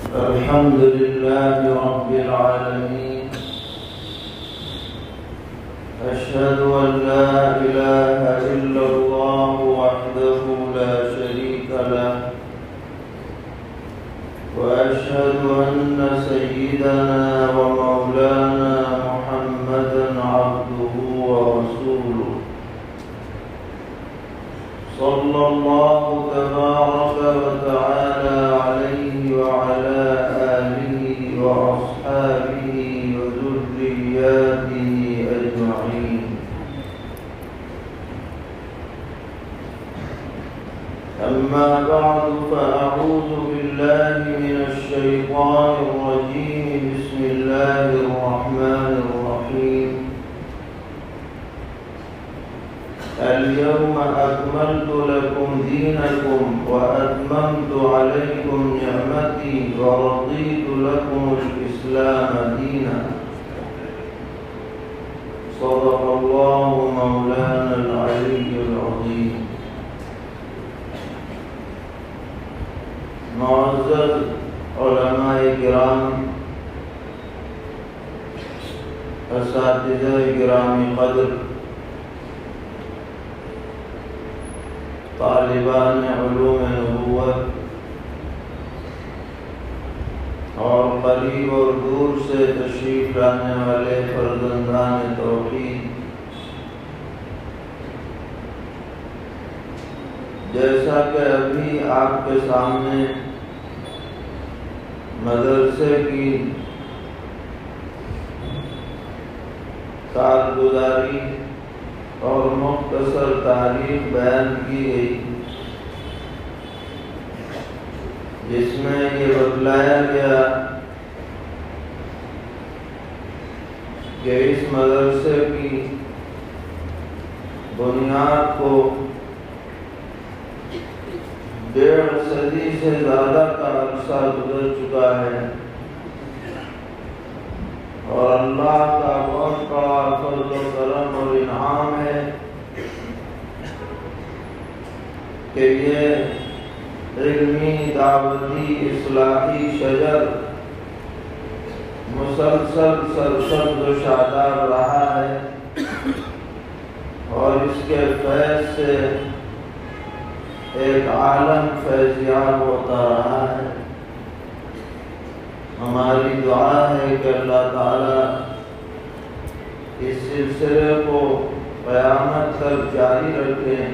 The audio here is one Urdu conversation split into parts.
الحمد لله رب العالمين. أشهد أن لا إله إلا الله وحده لا شريك له، وأشهد أن سيدنا ومولانا محمدا عبده ورسوله، صلى الله تبارك وتعالى عليه وعلى آله وأصحابه وذرياته أجمعين. أما بعد، فأعوذ بالله من الشيطان الرجيم. بسم الله الرحمن الرحيم. اليوم أكملت لكم دينكم وأتممت عليكم نعمتي ورضيت لكم الإسلام دينا. صدق الله مولانا العلي العظيم. معزز علماء کرام، اساتذہ گرامی قدر، طالبان علوم نبوت اور قریب اور دور سے تشریف لانے والے فرزندان توحید، جیسا کہ ابھی آپ کے سامنے مدرسے کی کارگزاری اور مختصر تاریخ بیان کی گئی، جس میں یہ بتلایا گیا کہ اس مدرسے کی بنیاد کو 1.5 صدی سے زیادہ کا عرصہ گزر چکا ہے، اور اللہ کا بہت بڑا فضل و کرم اور انعام ہے کہ یہ علمی دعوتی اصلاحی شجر مسلسل سرسبز و شاداب رہا ہے، اور اس کے فیض سے ایک عالم فیضیاب ہوتا رہا ہے۔ ہماری دعا ہے کہ اللہ تعالیٰ اس سلسلے کو قیامت تک جاری رکھے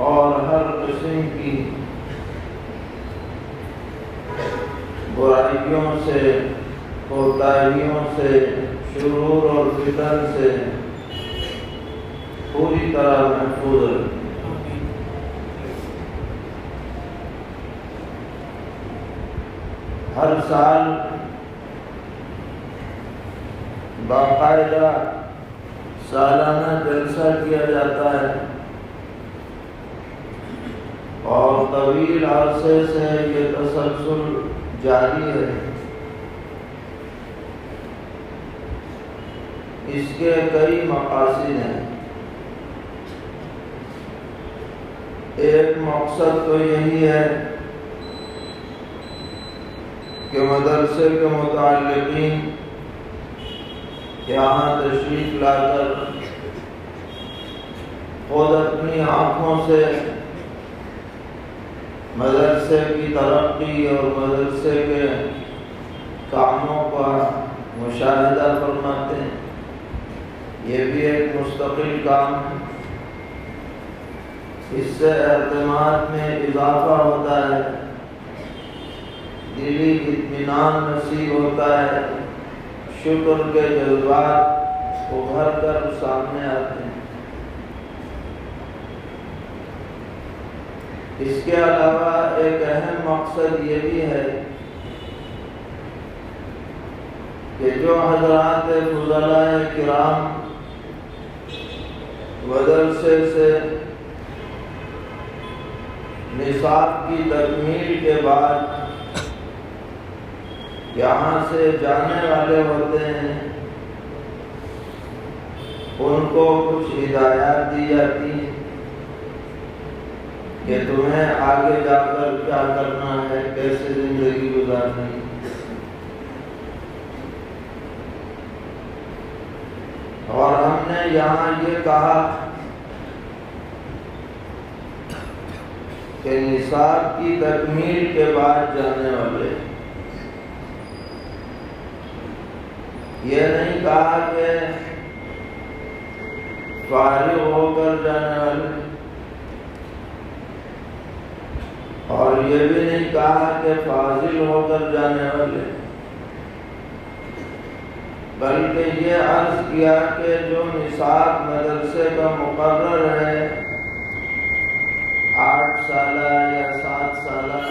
اور ہر قسم کی برائیوں سے، کوتاہیوں سے، شرور اور فتن سے پوری طرح محفوظ رکھے۔ ہر سال باقاعدہ سالانہ جلسہ کیا جاتا ہے، اور طویل عرصے سے یہ تسلسل جاری ہے۔ اس کے کئی مقاصد ہیں۔ ایک مقصد تو یہی ہے کہ مدرسے کے متعلقین یہاں تشریف لا کر خود اپنی آنکھوں سے مدرسے کی ترقی اور مدرسے کے کاموں کا مشاہدہ فرماتے ہیں۔ یہ بھی ایک مستقل کام ہے۔ اس سے اعتماد میں اضافہ ہوتا ہے، دلی اطمینان نصیب ہوتا ہے، شکر کے جذبات ابھر کر سامنے آتے ہیں۔ اس کے علاوہ ایک اہم مقصد یہ بھی ہے کہ جو حضرات فضلاء کرام مدرسے سے نصاب کی تکمیل کے بعد یہاں سے جانے والے ہوتے ہیں، ان کو کچھ ہدایات دی جاتی ہیں کہ تمہیں آگے جا کر کیا کرنا ہے، کیسے زندگی گزارنی. اور ہم نے یہاں یہ کہا کہ نصاب کی تکمیل کے بعد جانے والے، یہ نہیں کہا کہ فارغ ہو کر جانے والے، اور یہ بھی نہیں کہا کہ فاضل ہو کر جانے والے، بلکہ یہ عرض کیا کہ جو نصاب مدرسے کا مقرر ہے 8 سالہ یا 7 سالہ،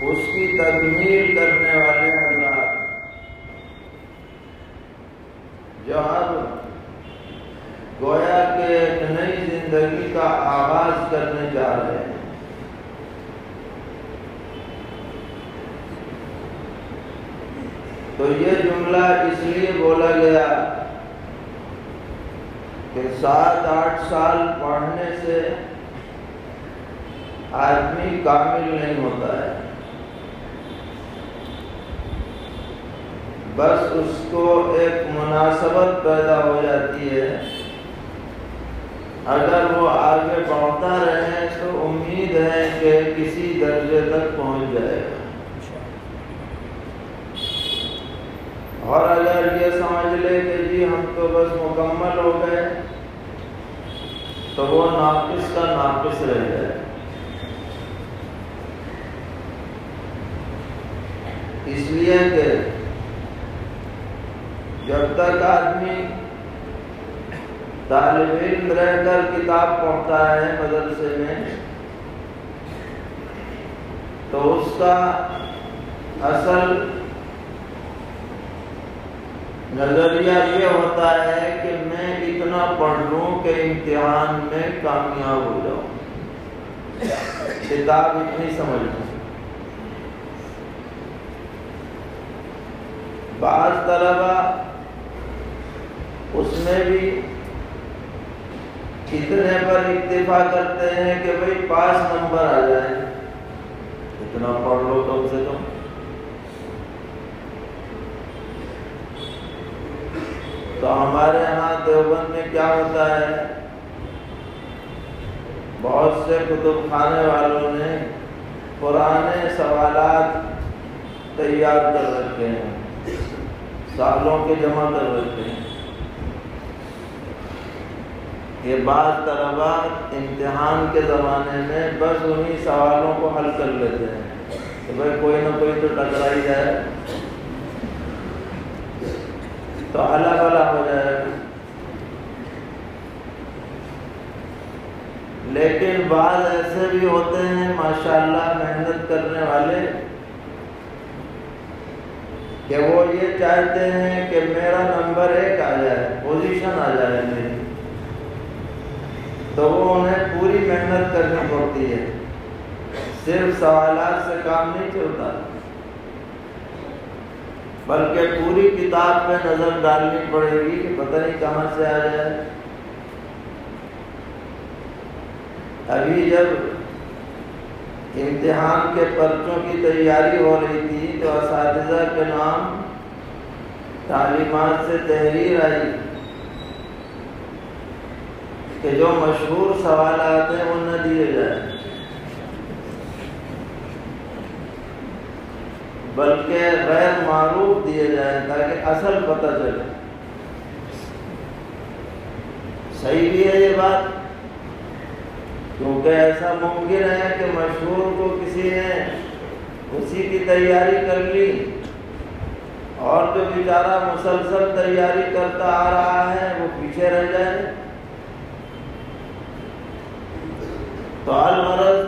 اس کی تکمیل کرنے والے حضرات جو اب گویا کہ ایک نئی زندگی کا آغاز کرنے جا رہے ہیں. تو یہ جملہ اس لیے بولا گیا کہ 7-8 سال پڑھنے سے آدمی کامل نہیں ہوتا ہے، بس اس کو ایک مناسبت پیدا ہو جاتی ہے. اگر وہ آگے بڑھتا رہے تو امید ہے کہ کسی درجے تک پہنچ جائے گا، اور اگر یہ سمجھ لے کہ جی ہم تو بس مکمل ہو گئے تو وہ ناقص کا ناقص رہ جائے. اس لیے کہ جب تک آدمی طالب علم رہ کر کتاب پڑھتا ہے مدرسے میں، تو اس کا اصل نظریہ یہ ہوتا ہے کہ میں اتنا پڑھ لوں کہ امتحان میں کامیاب ہو جاؤں، کتاب اتنی سمجھ لوں. بعض طلبہ اس میں بھی اتنے پر اکتفا کرتے ہیں کہ بھئی پاس نمبر آ جائیں، اتنا پڑھ لو کم سے کم. تو ہمارے ہاں دیوبند میں کیا ہوتا ہے، بہت سے کتب خانے والوں نے پرانے سوالات تیار کر رکھے ہیں، سالوں کے جمع کر رکھے ہیں. یہ بعض طلبہ امتحان کے زمانے میں بس انہی سوالوں کو حل کر لیتے ہیں کہ بھائی کوئی نہ کوئی تو ٹکرا ہی جائے تو اعلیٰ والا ہو جائے گا. لیکن بعض ایسے بھی ہوتے ہیں ماشاءاللہ محنت کرنے والے کہ وہ یہ چاہتے ہیں کہ میرا نمبر 1 آ جائے، پوزیشن آ جائے میری، تو وہ انہیں پوری محنت کرنی پڑتی ہے. صرف سوالات سے کام نہیں چلتا، بلکہ پوری کتاب پہ نظر ڈالنی پڑے گی کہ پتہ نہیں کہاں سے آ جائے. ابھی جب امتحان کے پرچوں کی تیاری ہو رہی تھی تو اساتذہ کے نام تعلیمات سے تحریر آئی کہ جو مشہور سوالات ہیں وہ نہ دیے جائیں، بلکہ غیر معروف دیے جائیں تاکہ اصل پتہ چلے. صحیح بھی ہے یہ بات، کیونکہ ایسا ممکن ہے کہ مشہور کو کسی نے اسی کی تیاری کر لی اور جو بیچارہ مسلسل تیاری کرتا آ رہا ہے وہ پیچھے رہ جائے. تو الغرض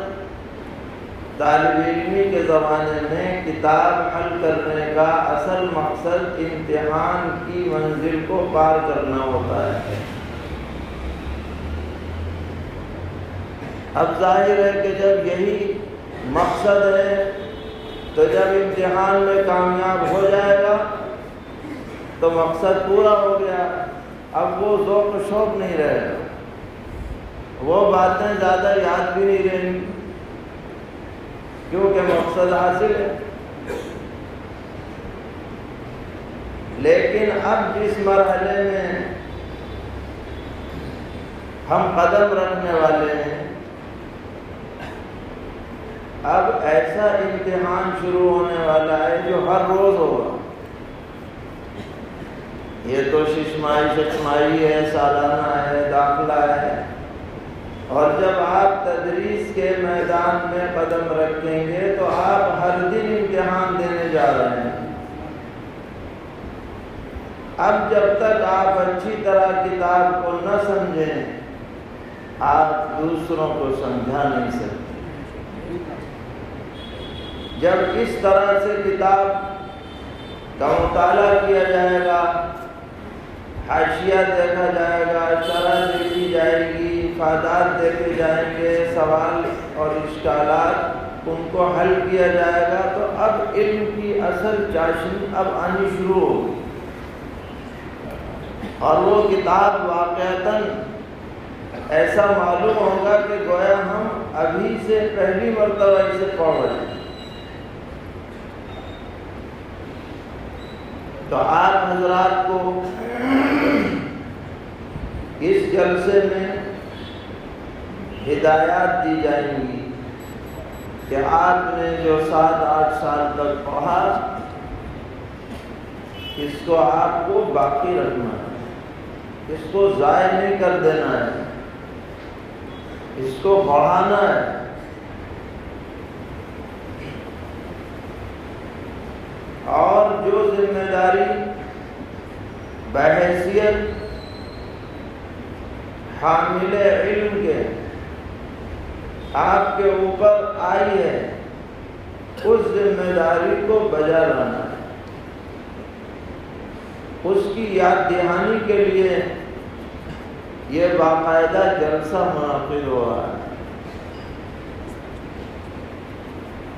طالب علمی کے زمانے میں کتاب حل کرنے کا اصل مقصد امتحان کی منزل کو پار کرنا ہوتا ہے. اب ظاہر ہے کہ جب یہی مقصد ہے تو جب امتحان میں کامیاب ہو جائے گا تو مقصد پورا ہو گیا. اب وہ ذوق و شوق نہیں رہے گا، وہ باتیں زیادہ یاد بھی نہیں رہیں گی کیونکہ مقصد حاصل ہے۔ لیکن اب جس مرحلے میں ہم قدم رکھنے والے ہیں، اب ایسا امتحان شروع ہونے والا ہے جو ہر روز ہوگا۔ یہ تو ششمائی ہے، سالانہ ہے، داخلہ ہے، اور جب آپ تدریس کے میدان میں قدم رکھیں گے تو آپ ہر دن امتحان دینے جا رہے ہیں۔ اب جب تک آپ اچھی طرح کتاب کو نہ سمجھیں، آپ دوسروں کو سمجھا نہیں سکتے۔ جب اس طرح سے کتاب کا مطالعہ کیا جائے گا، حاشیہ دیکھا جائے گا، شرح دیکھی جائے گی، افادات دیکھے جائیں گے، سوال اور اشکالات ان کو حل کیا جائے گا، تو اب علم کی اصل چاشنی اب آنی شروع ہوگی، اور وہ کتاب واقعتاً ایسا معلوم ہوگا کہ گویا ہم ابھی سے پہلی مرتبہ اسے پڑھ رہے ہیں۔ تو آپ حضرات کو اس جلسے میں ہدایات دی جائیں گی کہ آپ نے جو 7-8 سال تک پڑھا، اس کو آپ کو باقی رکھنا ہے، اس کو ضائع نہیں کر دینا ہے، اس کو بڑھانا ہے۔ اور جو ذمہ داری بحیثیت حامل علم کے آپ کے اوپر آئی ہے، اس ذمہ داری کو بجا لانا ہے۔ اس کی یاد دہانی کے لیے یہ باقاعدہ جلسہ منعقد ہو رہا ہے۔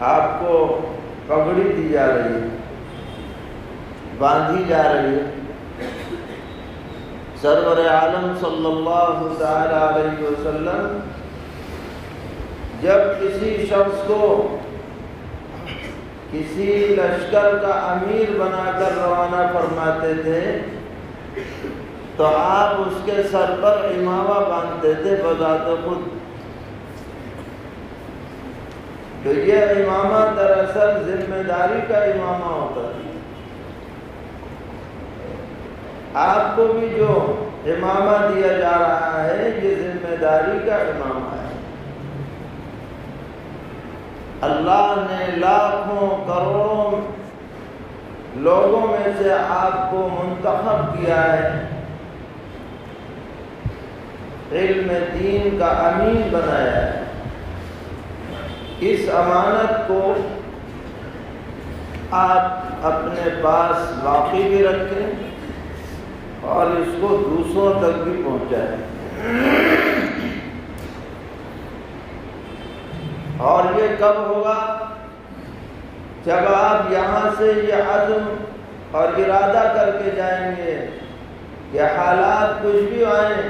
آپ کو پگڑی دی جا رہی ہے، باندھی جا رہی ہے۔ سرور عالم صلی اللہ تعالی علیہ وسلم جب کسی شخص کو کسی لشکر کا امیر بنا کر روانہ فرماتے تھے تو آپ اس کے سر پر امامہ باندھتے تھے بذات خود۔ تو یہ امامہ دراصل ذمہ داری کا امامہ ہوتا ہے۔ آپ کو بھی جو امامہ دیا جا رہا ہے یہ ذمہ داری کا امامہ ہے۔ اللہ نے لاکھوں کروڑوں لوگوں میں سے آپ کو منتخب کیا ہے، علم دین کا امین بنایا ہے۔ اس امانت کو آپ اپنے پاس باقی بھی رکھیں اور اس کو دوسروں تک بھی پہنچائیں، اور یہ کب ہوگا؟ جب آپ یہاں سے یہ عزم اور ارادہ کر کے جائیں گے کہ حالات کچھ بھی آئیں،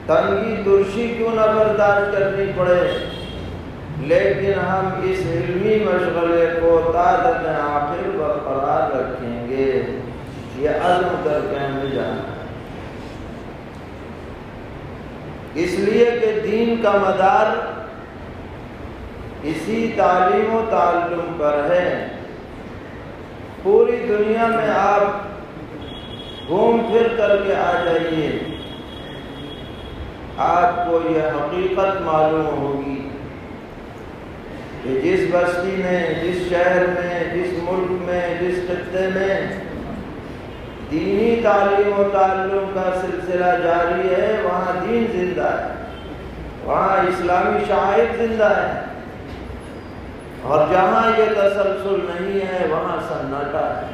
تنگی ترشی کیوں نہ برداشت کرنی پڑے، لیکن ہم اس علمی مشغلے کو تا دم آخر برقرار رکھیں گے۔ یہ عزم کر کے ہمیں جانا ہے، اس لیے کہ دین کا مدار اسی تعلیم و تعلم پر ہے۔ پوری دنیا میں آپ گھوم پھر کر کے آ جائیے، آپ کو یہ حقیقت معلوم ہوگی کہ جس بستی میں، جس شہر میں، جس ملک میں، جس خطے میں دینی تعلیم و تعلم کا سلسلہ جاری ہے، وہاں دین زندہ ہے، وہاں اسلامی شعائر زندہ ہے، اور جہاں یہ تسلسل نہیں ہے وہاں سناٹا ہے۔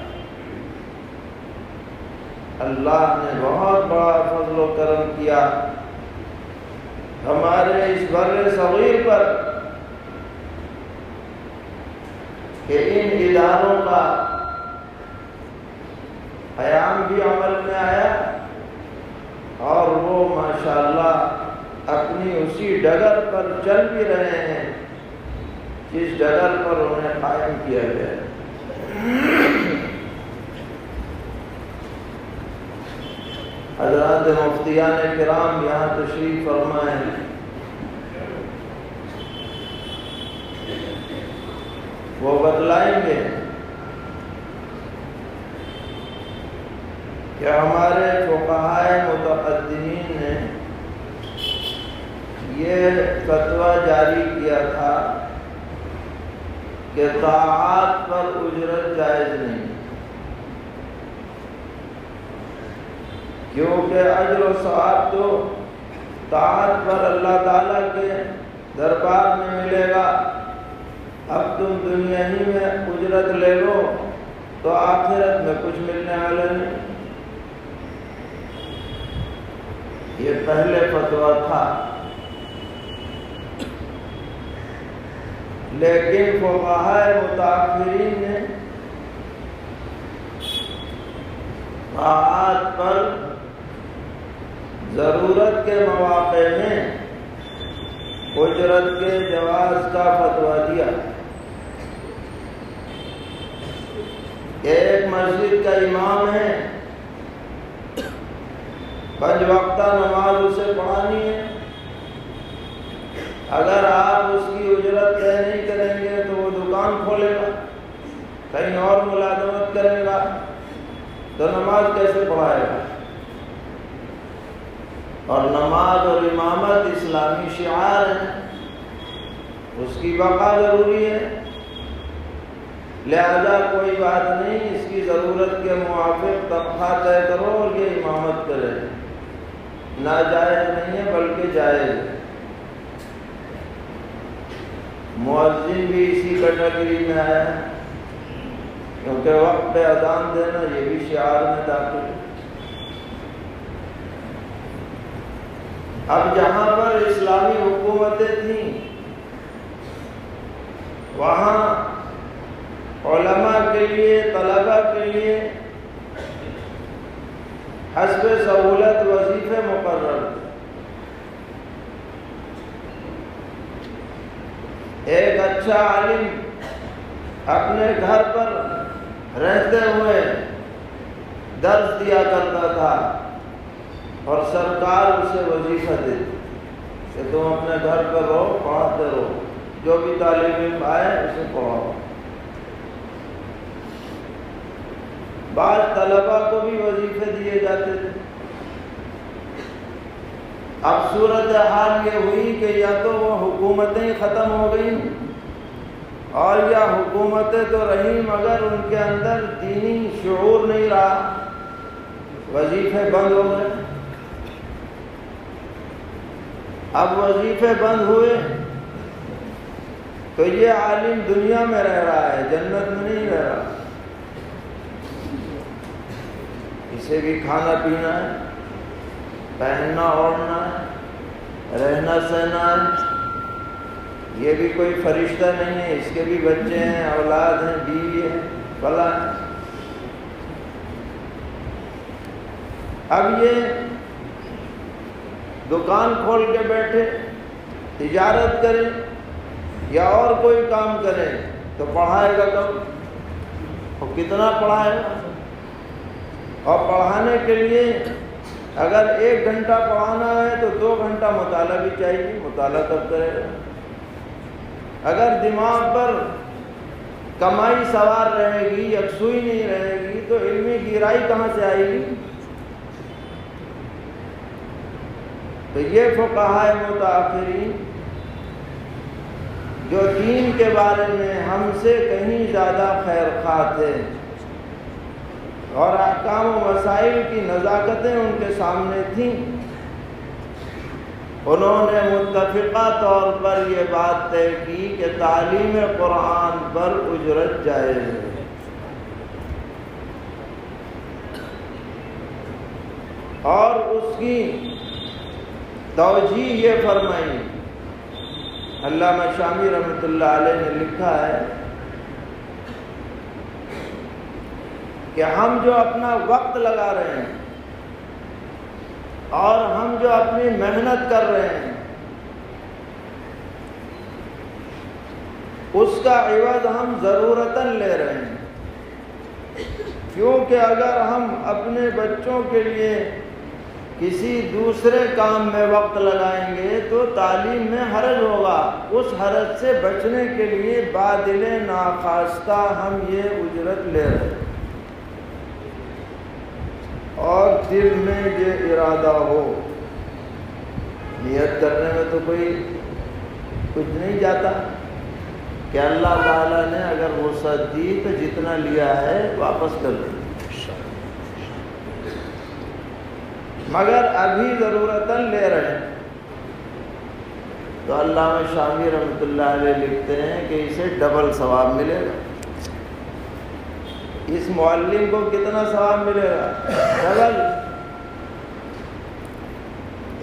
اللہ نے بہت بڑا فضل و کرم کیا ہمارے اس بر صغیر پر کہ ان اداروں کا قیام بھی عمل میں آیا، اور وہ ماشاءاللہ اپنی اسی ڈگر پر چل بھی رہے ہیں جس ڈگر پر انہیں قائم کیا گیا. حضرات مفتیان کرام یہاں تشریف فرمائے ہیں. وہ بتلائیں گے کہ ہمارے فقہائے متقدمین نے یہ فتویٰ جاری کیا تھا کہ طاعات پر اجرت جائز نہیں، کیونکہ اجر و ثواب تو طاعت پر اللہ تعالیٰ کے دربار میں ملے گا. اب تم دنیا ہی میں اجرت لے لو تو آخرت میں کچھ ملنے والا نہیں. یہ پہلے فتویٰ تھا، لیکن فقہائے متأخرین نے طاعات پر ضرورت کے مواقع میں اجرت کے جواز کا فتویٰ دیا. ایک مسجد کا امام ہے، 5 وقتہ نماز اسے پڑھانی ہے. اگر آپ اس کی اجرت طے نہیں کریں گے تو وہ دکان کھولے گا، کہیں اور ملازمت کرے گا، تو نماز کیسے پڑھائے گا؟ اور نماز اور امامت اسلامی شعار ہے، اس کی بقا ضروری ہے. لہذا کوئی بات نہیں، اس کی ضرورت کے موافق تنخواہ طے کرو اور یہ امامت کرے. ناجائز نہیں ہے بلکہ جائز ہے. مؤذن بھی اسی کیٹیگری میں ہے، کیونکہ وقت پہ اذان دینا یہ بھی شعار میں داخل ہے. اب جہاں پر اسلامی حکومتیں تھیں وہاں علماء کے لیے، طلباء کے لیے حسب سہولت وظیفے مقرر تھے. ایک اچھا عالم اپنے گھر پر رہتے ہوئے درس دیا کرتا تھا اور سرکار اسے وظیفہ دیتی کہ تم اپنے گھر پر رہو، پڑھاتے رہو، جو بھی طالب علم آئے اسے پڑھاؤ. بعض طلباء کو بھی وظیفے دیے جاتے تھے. اب صورتحال یہ ہوئی کہ یا تو وہ حکومتیں ختم ہو گئیں اور یا حکومتیں تو رہیں مگر ان کے اندر دینی شعور نہیں رہا، وظیفے بند ہو گئے. اب وظیفے بند ہوئے تو یہ عالم دنیا میں رہ رہا ہے، جنت میں نہیں رہ رہا. اسے بھی کھانا پینا ہے، پہننا اوڑھنا ہے، رہنا سہنا ہے. یہ بھی کوئی فرشتہ نہیں ہے، اس کے بھی بچے ہیں، اولاد ہیں، بیوی ہے، فلاں ہے. اب یہ دکان کھول کے بیٹھے تجارت کریں یا اور کوئی کام کریں تو پڑھائے گا کب اور کتنا پڑھائے گا؟ اور پڑھانے کے لیے اگر 1 گھنٹہ پڑھانا ہے تو 2 گھنٹہ مطالعہ بھی چاہیے. مطالعہ کب کرے گا؟ اگر دماغ پر کمائی سوار رہے گی، یکسوئی نہیں رہے گی تو علمی گہرائی کہاں سے آئے گی؟ تو یہ فقہائے متأخرین جو دین کے بارے میں ہم سے کہیں زیادہ خیر خواہ تھے اور احکام و مسائل کی نزاکتیں ان کے سامنے تھیں، انہوں نے متفقہ طور پر یہ بات طے کی کہ تعلیم قرآن پر اجرت جائز ہے. اور اس کی توجیہ یہ فرمائی، علامہ شامی رحمۃ اللہ علیہ نے لکھا ہے کہ ہم جو اپنا وقت لگا رہے ہیں اور ہم جو اپنی محنت کر رہے ہیں اس کا عوض ہم ضرورتاً لے رہے ہیں، کیونکہ اگر ہم اپنے بچوں کے لیے کسی دوسرے کام میں وقت لگائیں گے تو تعلیم میں حرج ہوگا، اس حرج سے بچنے کے لیے بادل ناخواستہ ہم یہ اجرت لے رہے ہیں، اور دل میں یہ ارادہ ہو، نیت کرنے میں تو کوئی کچھ نہیں جاتا کہ اللہ تعالیٰ نے اگر وسعت دی تو جتنا لیا ہے واپس کر دیں، مگر ابھی ضرورتاً لے رہے ہیں۔ تو علامہ شامی رحمۃ اللہ علیہ لکھتے ہیں کہ اسے ڈبل ثواب ملے گا، اس معلم کو کتنا ثواب ملے گا؟ ڈبل،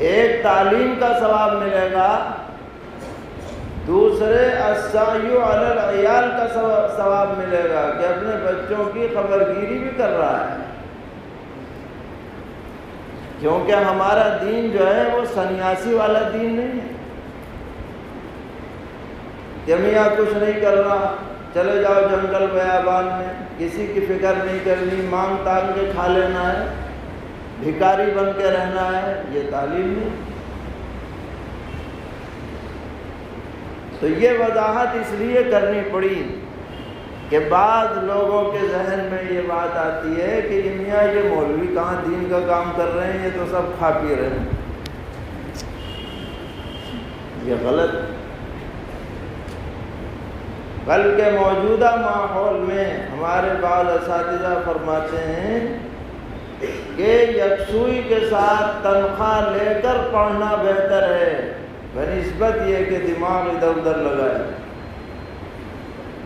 ایک تعلیم کا ثواب ملے گا، دوسرے السعی علی العیال کا ثواب ملے گا کہ اپنے بچوں کی خبرگیری بھی کر رہا ہے، کیونکہ ہمارا دین جو ہے وہ سنیاسی والا دین نہیں ہے کہ میاں کچھ نہیں کر رہا، چلے جاؤ جنگل بیابان میں، کسی کی فکر نہیں کرنی، مانگ تانگ کے کھا لینا ہے، بھکاری بن کے رہنا ہے، یہ تعلیم نہیں۔ تو یہ وضاحت اس لیے کرنی پڑی کہ بعض لوگوں کے ذہن میں یہ بات آتی ہے کہ میاں یہ مولوی کہاں دین کا کام کر رہے ہیں، یہ تو سب کھا پی رہے ہیں، یہ غلط۔ بلکہ موجودہ ماحول میں ہمارے بعض اساتذہ فرماتے ہیں کہ یکسوئی کے ساتھ تنخواہ لے کر پڑھنا بہتر ہے بنسبت یہ کہ دماغ ادھر ادھر لگائے،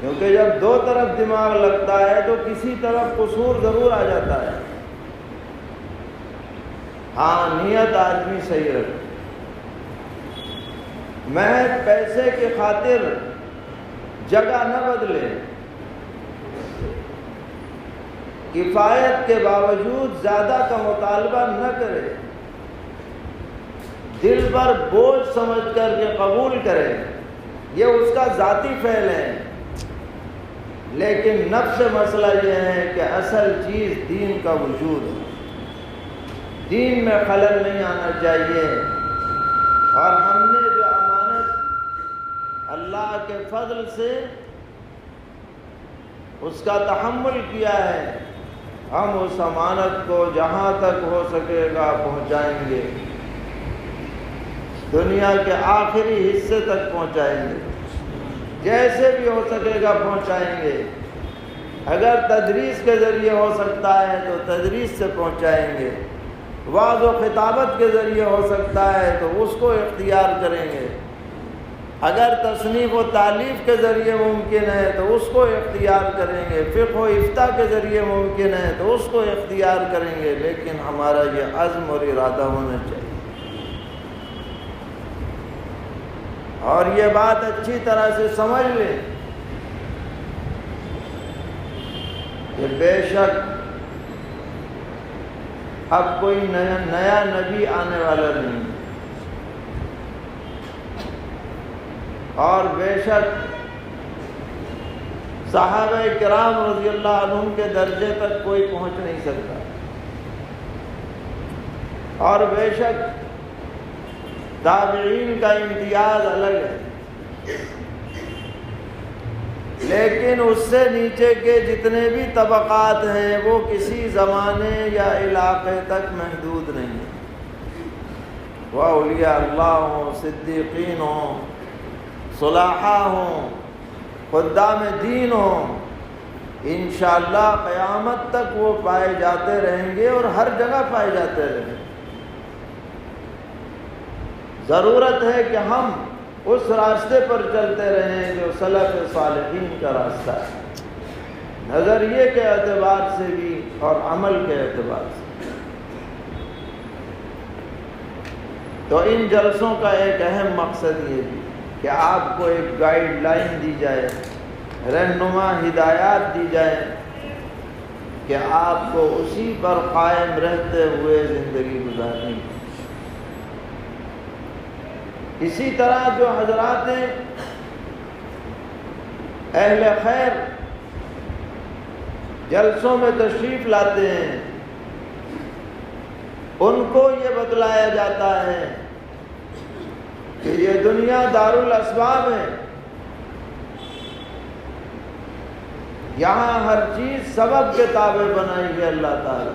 کیونکہ جب دو طرف دماغ لگتا ہے تو کسی طرف قصور ضرور آ جاتا ہے۔ ہاں، نیت آدمی صحیح رکھے، محض پیسے کی خاطر جگہ نہ بدلے، کفایت کے باوجود زیادہ کا مطالبہ نہ کرے، دل پر بوجھ سمجھ کر کے قبول کرے، یہ اس کا ذاتی فعل ہے، لیکن نفس مسئلہ یہ ہے کہ اصل چیز دین کا وجود ہے، دین میں خلل نہیں آنا چاہیے، اور ہم نے جو امانت اللہ کے فضل سے اس کا تحمل کیا ہے، ہم اس امانت کو جہاں تک ہو سکے گا پہنچائیں گے، دنیا کے آخری حصے تک پہنچائیں گے، جیسے بھی ہو سکے گا پہنچائیں گے، اگر تدریس کے ذریعے ہو سکتا ہے تو تدریس سے پہنچائیں گے، وعظ و خطابت کے ذریعے ہو سکتا ہے تو اس کو اختیار کریں گے، اگر تصنیف و تالیف کے ذریعے ممکن ہے تو اس کو اختیار کریں گے، فقہ و افتاء کے ذریعے ممکن ہے تو اس کو اختیار کریں گے، لیکن ہمارا یہ عزم اور ارادہ ہونا چاہیے۔ اور یہ بات اچھی طرح سے سمجھ لیں کہ بے شک اب کوئی نیا نبی آنے والا نہیں، اور بے شک صحابہ کرام رضی اللہ عنہم کے درجے تک کوئی پہنچ نہیں سکتا، اور بے شک تابعین کا امتیاز الگ ہے، لیکن اس سے نیچے کے جتنے بھی طبقات ہیں وہ کسی زمانے یا علاقے تک محدود نہیں ہیں، وہ اولیاء اللہ ہوں، صدیقین ہوں، صلاحاء ہوں، خدام دین ہوں، انشاءاللہ قیامت تک وہ پائے جاتے رہیں گے اور ہر جگہ پائے جاتے رہیں گے۔ ضرورت ہے کہ ہم اس راستے پر چلتے رہیں جو سلف صالحین کا راستہ ہے، نظریے کے اعتبار سے بھی اور عمل کے اعتبار سے۔ تو ان جلسوں کا ایک اہم مقصد یہ بھی کہ آپ کو ایک گائیڈ لائن دی جائے، رہنما ہدایات دی جائے کہ آپ کو اسی پر قائم رہتے ہوئے زندگی گزارنی ہے۔ اسی طرح جو حضرات اہل خیر جلسوں میں تشریف لاتے ہیں ان کو یہ بتلایا جاتا ہے کہ یہ دنیا دارالاسباب ہے، یہاں ہر چیز سبب کے تابع بنائی ہے اللہ تعالی،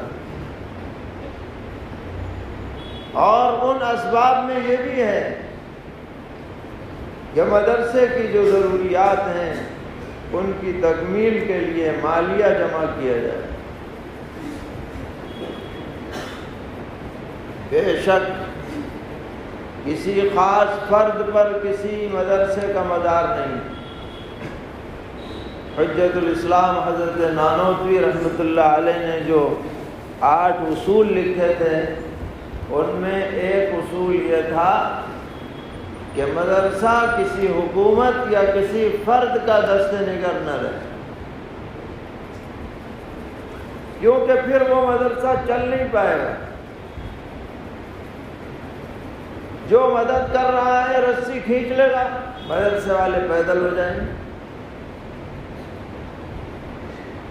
اور ان اسباب میں یہ بھی ہے کہ مدرسے کی جو ضروریات ہیں ان کی تکمیل کے لیے مالیہ جمع کیا جائے۔ بے شک کسی خاص فرد پر کسی مدرسے کا مدار نہیں۔ حجت الاسلام حضرت نانوتوی رحمۃ اللہ علیہ نے جو 8 اصول لکھے تھے ان میں ایک اصول یہ تھا کہ مدرسہ کسی حکومت یا کسی فرد کا دست نگر نہ رہے، کیونکہ پھر وہ مدرسہ چل نہیں پائے گا۔ جو مدد کر رہا ہے رسی کھینچ لے گا، مدرسے والے پیدل ہو جائیں گے۔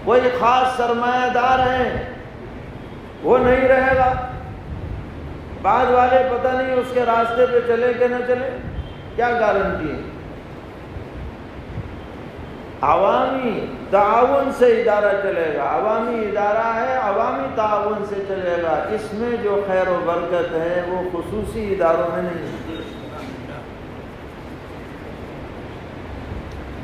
کوئی خاص سرمایہ دار ہے وہ نہیں رہے گا، بعد والے پتہ نہیں اس کے راستے پہ چلے کہ نہ چلے، کیا گارنٹی ہے؟ عوامی تعاون سے ادارہ چلے گا، عوامی ادارہ ہے، عوامی تعاون سے چلے گا، اس میں جو خیر و برکت ہے وہ خصوصی اداروں میں نہیں ہے،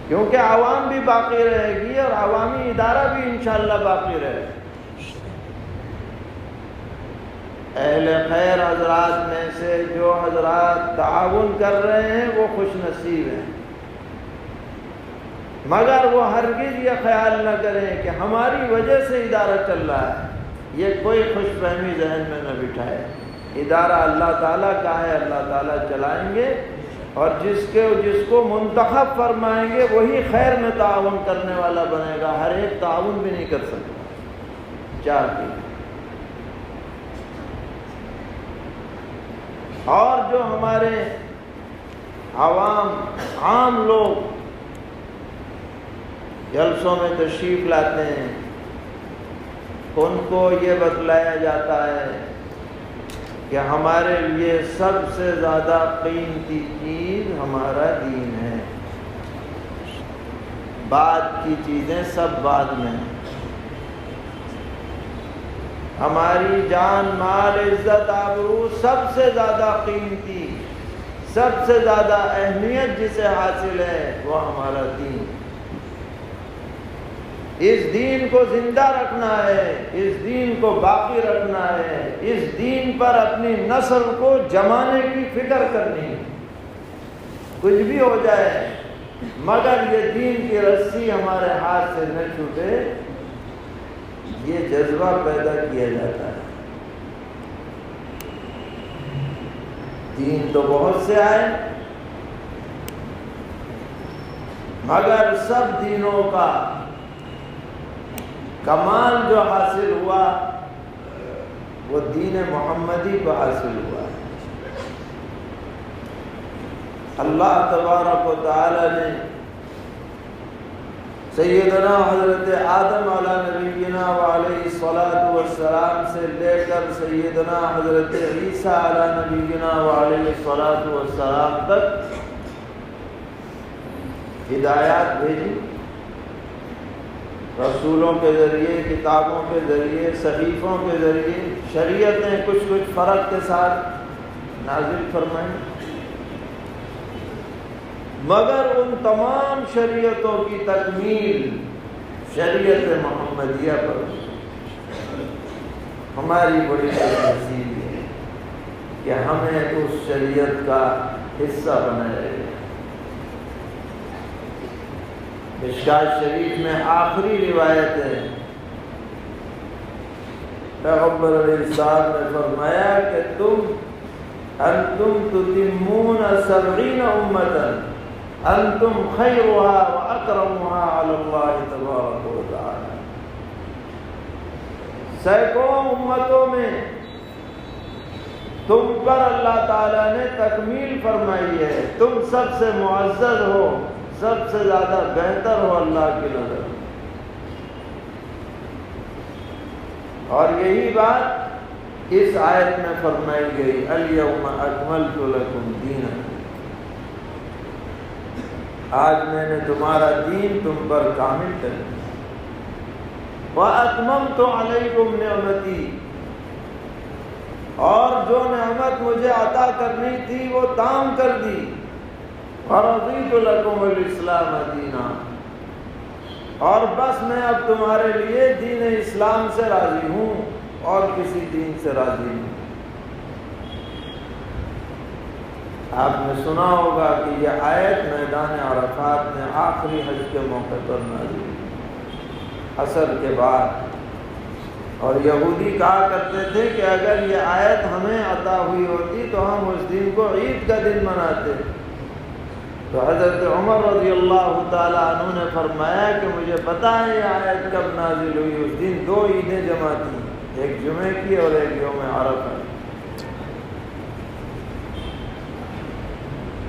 کیونکہ عوام بھی باقی رہے گی اور عوامی ادارہ بھی انشاءاللہ باقی رہے گا۔ اہل خیر حضرات میں سے جو حضرات تعاون کر رہے ہیں وہ خوش نصیب ہیں، مگر وہ ہرگز یہ خیال نہ کریں کہ ہماری وجہ سے ادارہ چل رہا ہے، یہ کوئی خوش فہمی ذہن میں نہ بٹھائے۔ ادارہ اللہ تعالیٰ کا ہے، اللہ تعالیٰ چلائیں گے، اور جس کو منتخب فرمائیں گے وہی خیر میں تعاون کرنے والا بنے گا، ہر ایک تعاون بھی نہیں کر سکتا چاہتے۔ اور جو ہمارے عام لوگ جلسوں میں تشریف لاتے ہیں ان کو یہ بتلایا جاتا ہے کہ ہمارے لیے سب سے زیادہ قیمتی چیز ہمارا دین ہے، بعد کی چیزیں سب بعد میں ہیں۔ ہماری جان، مال، عزت، آبرو سب سے زیادہ قیمتی، سب سے زیادہ اہمیت جسے حاصل ہے وہ ہمارا دین۔ اس دین کو زندہ رکھنا ہے، اس دین کو باقی رکھنا ہے، اس دین پر اپنی نسل کو جمانے کی فکر کرنی ہے۔ کچھ بھی ہو جائے مگر یہ دین کی رسی ہمارے ہاتھ سے نہ چھوٹے، یہ جذبہ پیدا کیا جاتا ہے۔ دین تو بہت سے آئے مگر سب دینوں کا کمال جو حاصل ہوا وہ دین محمدی کو حاصل ہوا۔ اللہ تبارک و تعالی نے سیدنا حضرت آدم علیہ نبینا وعلیہ الصلاۃ والسلام سے لے کر سیدنا حضرت عیسیٰ علیہ نبینا وعلیہ الصلاۃ والسلام تک ہدایات بھیجی، رسولوں کے ذریعے، کتابوں کے ذریعے، صحیفوں کے ذریعے، شریعتیں کچھ فرق کے ساتھ نازل فرمائیں، مگر ان تمام شریعتوں کی تکمیل شریعت محمدیہ پر ہماری بڑی نصیب ہے کہ ہمیں اس شریعت کا حصہ بنایا گیا۔ مشکوٰۃ شریف میں آخری روایت ہے، پیغمبر علیہ السلام نے فرمایا کہ انتم تتمون 70 امتا انتم خیرها واکرمها علی اللہ تبارک و تعالی۔ سینکڑوں امتوں میں تم پر اللہ تعالیٰ نے تکمیل فرمائی ہے، تم سب سے معزز ہو، سب سے زیادہ بہتر ہو اللہ کی نظر۔ اور یہی بات اس آیت میں فرمائی گئی، الیوم اکملت لکم دینکم، آج میں نے تمہارا دین تم پر کامل کر دیا۔ وَأَتْمَمْتُ عَلَيْكُمْ نِعْمَتِي، اور جو نعمت مجھے عطا کرنی تھی وہ تام کر دی۔ وَرَضِيتُ لَكُمُ الْإِسْلَامَ دِينًا، اور بس میں اب تمہارے لیے دین اسلام سے راضی ہوں اور کسی دین سے راضی نہیں۔ آپ نے سنا ہوگا کہ یہ آیت میدان عرفات میں آخری حج کے موقع پر نازل ہوئی، عصر کے بعد۔ اور یہودی کہا کرتے تھے کہ اگر یہ آیت ہمیں عطا ہوئی ہوتی تو ہم اس دن کو عید کا دن مناتے۔ تو حضرت عمر رضی اللہ تعالیٰ عنہ نے فرمایا کہ مجھے پتہ ہے یہ آیت کب نازل ہوئی، اس دن دو عیدیں جمع تھیں، ایک جمعے کی اور ایک یوم عرفہ۔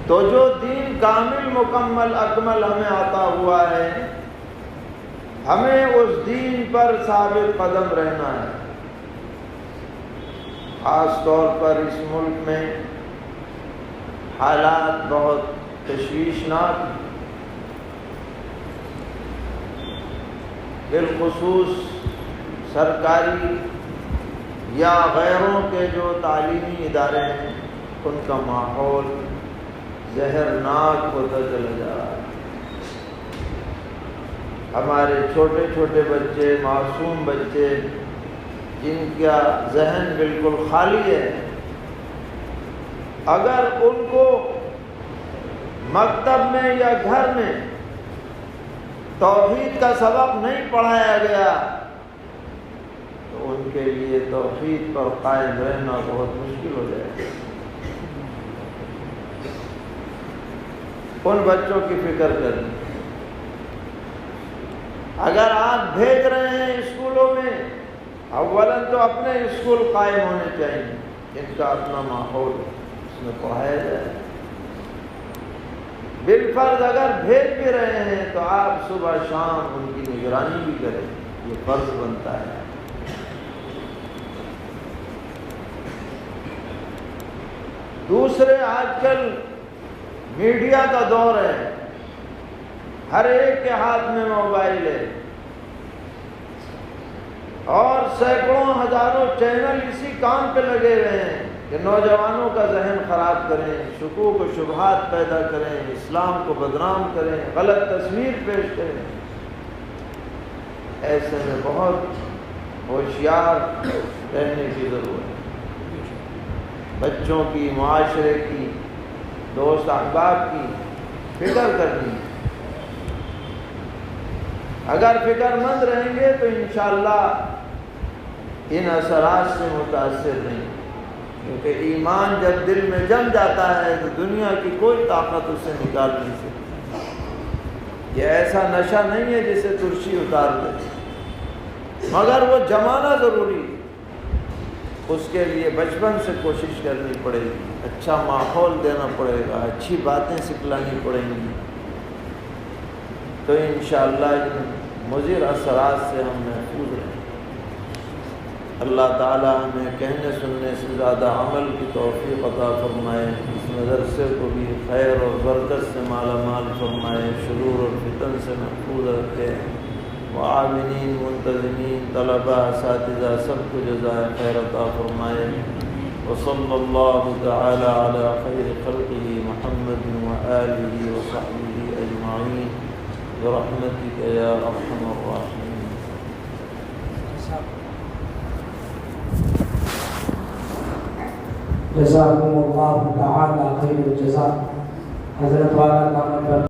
تو جو دین کامل مکمل اکمل ہمیں عطا ہوا ہے، ہمیں اس دین پر ثابت قدم رہنا ہے۔ خاص طور پر اس ملک میں حالات بہت تشویشناک، بالخصوص سرکاری یا غیروں کے جو تعلیمی ادارے ہیں ان کا ماحول زہرناک ہوتا چلا جا رہا ہے۔ ہمارے چھوٹے چھوٹے بچے، معصوم بچے، جن کا ذہن بالکل خالی ہے، اگر ان کو مکتب میں یا گھر میں توحید کا سبق نہیں پڑھایا گیا تو ان کے لیے توحید پر قائم رہنا بہت مشکل ہو جائے گا۔ ان بچوں کی فکر کریں۔ اگر آپ بھیج رہے ہیں اسکولوں میں، اولاً تو اپنے اسکول قائم ہونے چاہیے، ان کا اپنا ماحول اس میں پڑھایا جائے۔ بالفرض اگر بھیج بھی رہے ہیں تو آپ صبح شام ان کی نگرانی بھی کریں، یہ فرض بنتا ہے۔ دوسرے، آج کل میڈیا کا دور ہے، ہر ایک کے ہاتھ میں موبائل ہے اور سینکڑوں ہزاروں چینل اسی کام پہ لگے ہوئے ہیں کہ نوجوانوں کا ذہن خراب کریں، شکوک و شبہات پیدا کریں، اسلام کو بدنام کریں، غلط تصویر پیش کریں۔ ایسے میں بہت ہوشیار رہنے کی ضرورت ہے۔ بچوں کی، معاشرے کی، دوست احباب کی فکر کرنی ہے۔ اگر فکر مند رہیں گے تو انشاءاللہ ان اثرات سے متاثر نہیں، کیونکہ ایمان جب دل میں جم جاتا ہے تو دنیا کی کوئی طاقت اسے نکال نہیں سکتی۔ یہ ایسا نشہ نہیں ہے جسے ترشی اتار دے، مگر وہ جمانا ضروری ہے۔ اس کے لیے بچپن سے کوشش کرنی پڑے گی، اچھا ماحول دینا پڑے گا، اچھی باتیں سکھلانی پڑیں گی، تو انشاءاللہ ان مضر اثرات سے ہم محفوظ رہیں۔ اللہ تعالیٰ ہمیں کہنے سننے سے زیادہ عمل کی توفیق عطا فرمائے، اس مدرسے کو بھی خیر اور برکت سے مالا مال فرمائے، شرور اور فتن سے محفوظ رکھے، وعاملین، منتظمین، طلباء، اساتذہ سب کو جزائے خیر عطا فرمائے۔ وصلی اللہ تعالی علی خیر خلقہ محمد وآلہ وصحبہ اجمعین برحمتک یا ارحم الراحمین۔ جزاکم اللہ تعالی خیر الجزاء۔ حضرت والا